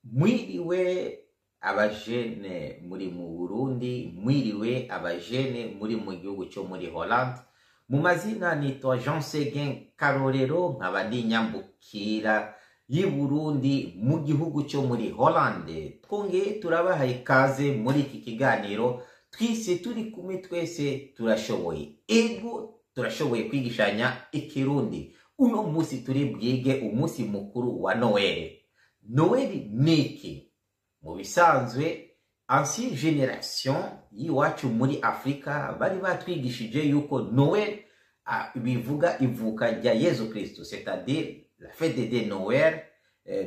Mwiriwe abajene muri mu Burundi, mwiriwe abajene muri mu gihugu cyo muri Holland. Mu mazina nitwa Jean Seguin Karorero, nkaba ndi nyambukira y'i Burundi mu gihugu cyo muri Holland. Twongeye turabaha ikaze muri iki kiganiro twise turi kumwe twese turashoboye. Ego turashoboye kwigishanya ikirundi. Uno musi turi bwige umunsi mukuru wa Noel. Noel niki? Mu bisanzwe ancienne generation yiwacu muri Afrika bari batwigishije yuko Noel bivuga ivuka rya Yesu Kristo, c'est-à-dire la fête de Noël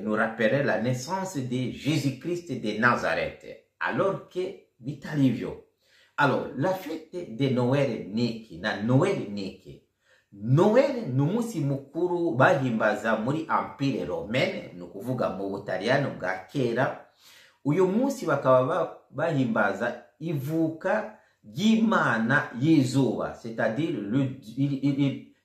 nous rappelle la naissance de Jésus-Christ de Nazareth, alors que bitarivyo. Alors la fête de Noël niki na Noël niki? Noel numunsi mukuru bahimbaza muri Empire Romaine, nukuvuga mu Butaliyano bwa kera. Uyu munsi bakaba bahimbaza ivuka ry'Imana y'izuba, c'est-à-dire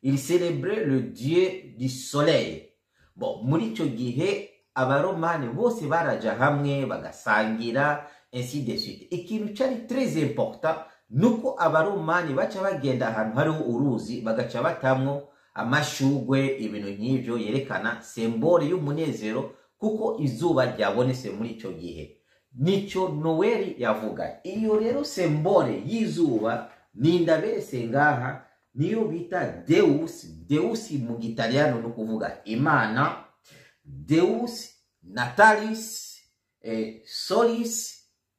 il célébrait le dieu du soleil. Bon, muri ico gihe abaromani bose baraja hamwe bagasangira ainsi de suite. Ikintu cyari très important nuko abaromani baca bagenda ahantu hariho uruzi bagaca batamwo amashugwe, ibintu nk'ivyo yerekana symbole y'umunezero kuko izuba ryabonetse muri ico gihe. Nico Noel yavuga. Iyo rero symbole y'izuba nindaberese ngaha niyo bita Deus. Deus mu Gitaliano no kuvuga Imana. Deus Natalis Solis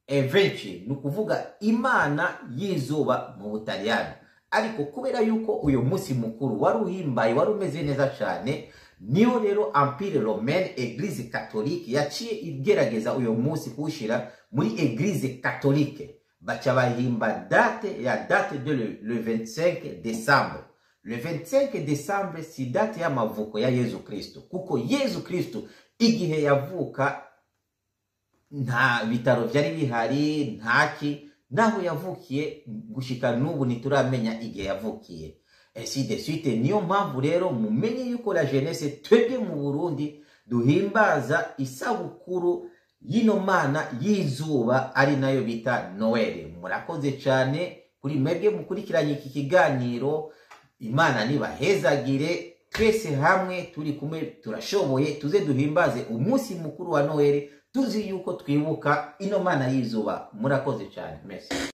Vinci no kuvuga Imana y'izuba mu Butaliyano. Ariko kubera yuko uyu munsi mukuru waruhimbaye warumeze neza cyane, niyo rero Empire Romaine Eglise Catholique yaciye igerageza uyu munsi kuwushira muri Eglise Catholique. Baca bahimba date de le 25 décembre. Le 25 décembre si date y'amavuko ya Yesu Kristo, kuko Yesu Kristo igihe yavuka nta bitaro byari bihari, ntaki, naho yavukiye gushika n'ubu ntituramenya igihe yavukiye. Ainsi de suite. Niyo mpamvu rero mumenye yuko la jeunesse twebwe mu Burundi duhimbaza isabukuru y'ino mana y'izuba ari nayo bita Noel. Murakoze cyane kuri mwebwe mukurikiranye iki kiganiro. Imana nibahezagire, twese hamwe turi kumwe turashoboye, tuze duhimbaze umunsi mukuru wa Noel tuzi yuko twibuka ino mana y'izuba. Murakoze cyane. Merci.